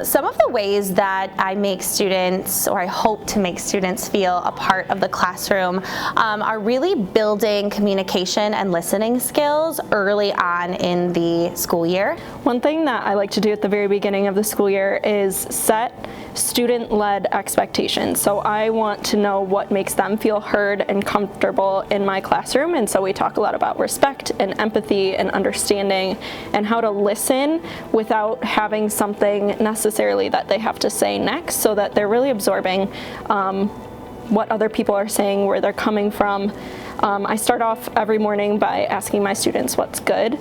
Some of the ways that I make students, or I hope to make students feel a part of the classroom, are really building communication and listening skills early on in the school year. One thing that I like to do at the very beginning of the school year is set student-led expectations. So I want to know what makes them feel heard and comfortable in my classroom, and so we talk a lot about respect and empathy and understanding and how to listen without having something necessarily that they have to say next, so that they're really absorbing what other people are saying, where they're coming from. I start off every morning by asking my students what's good,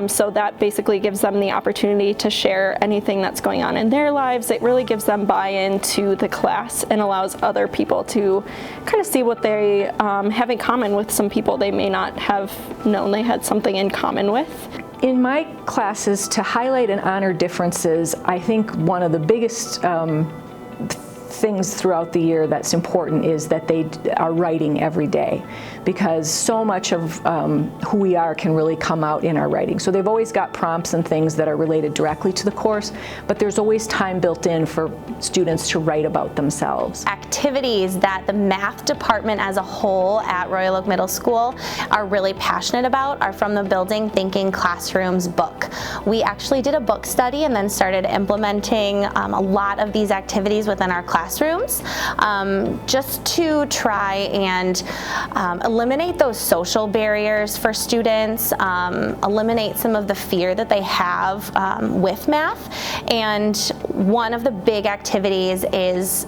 so that basically gives them the opportunity to share anything that's going on in their lives. It really gives them buy-in to the class and allows other people to kind of see what they have in common with some people they may not have known they had something in common with. In my classes, to highlight and honor differences, I think one of the biggest things throughout the year that's important is that they are writing every day, because so much of who we are can really come out in our writing. So they've always got prompts and things that are related directly to the course, but there's always time built in for students to write about themselves. Activities that the math department as a whole at Royal Oak Middle School are really passionate about are from the Building Thinking Classrooms book. We actually did a book study and then started implementing a lot of these activities within our classrooms, just to try and eliminate those social barriers for students, eliminate some of the fear that they have with math. And one of the big activities is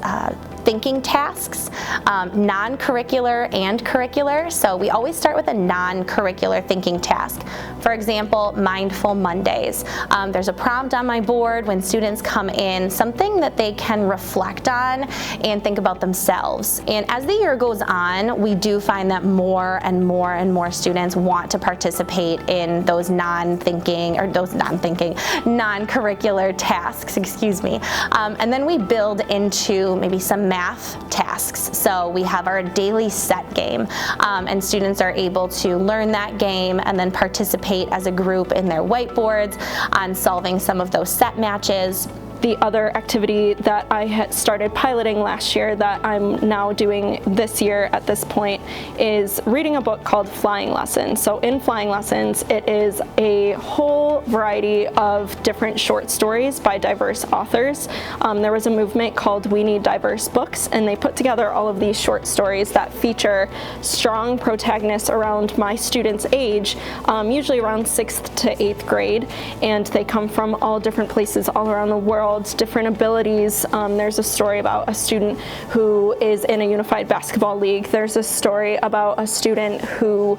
thinking tasks, non-curricular and curricular. So we always start with a non-curricular thinking task. For example, Mindful Mondays. There's a prompt on my board when students come in, something that they can reflect on and think about themselves. And as the year goes on, we do find that more and more students want to participate in those non-curricular tasks, excuse me. And then we build into maybe some math tasks. So we have our daily set game, and students are able to learn that game and then participate as a group in their whiteboards on solving some of those set matches. The other activity that I had started piloting last year that I'm now doing this year at this point is reading a book called Flying Lessons. So in Flying Lessons, it is a whole variety of different short stories by diverse authors. There was a movement called We Need Diverse Books, and they put together all of these short stories that feature strong protagonists around my students' age, usually around 6th to 8th grade, and they come from all different places all around the world, different abilities. There's a story about a student who is in a unified basketball league. There's a story about a student who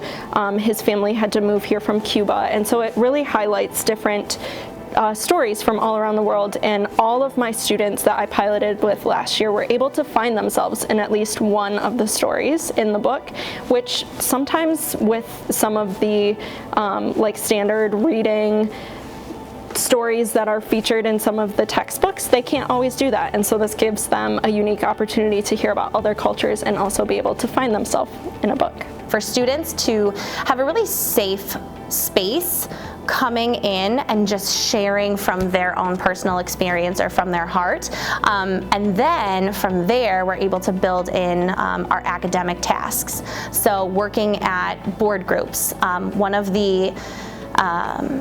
his family had to move here from Cuba, and so it really highlights different stories from all around the world, and all of my students that I piloted with last year were able to find themselves in at least one of the stories in the book, which sometimes with some of the like standard reading stories that are featured in some of the textbooks, they can't always do that, and so this gives them a unique opportunity to hear about other cultures and also be able to find themselves in a book. For students to have a really safe space coming in and just sharing from their own personal experience or from their heart. And then from there, we're able to build in our academic tasks. So working at board groups, one of the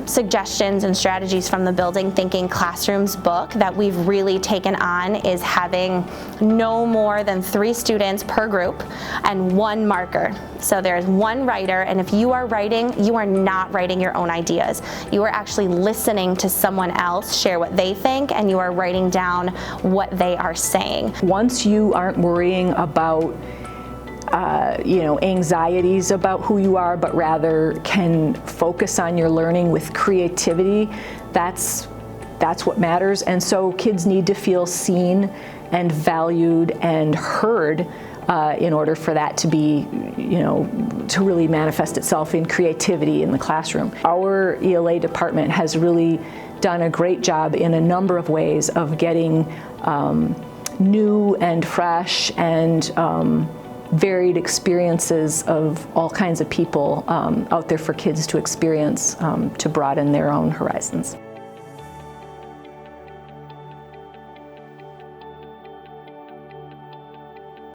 suggestions and strategies from the Building Thinking Classrooms book that we've really taken on is having no more than 3 students per group and 1 marker. So there's 1 writer, and if you are writing, you are not writing your own ideas. You are actually listening to someone else share what they think, and you are writing down what they are saying. Once you aren't worrying about anxieties about who you are, but rather can focus on your learning with creativity, that's what matters. And so kids need to feel seen and valued and heard in order for that to be, to really manifest itself in creativity in the classroom. Our ELA department has really done a great job in a number of ways of getting new and fresh and varied experiences of all kinds of people out there for kids to experience to broaden their own horizons.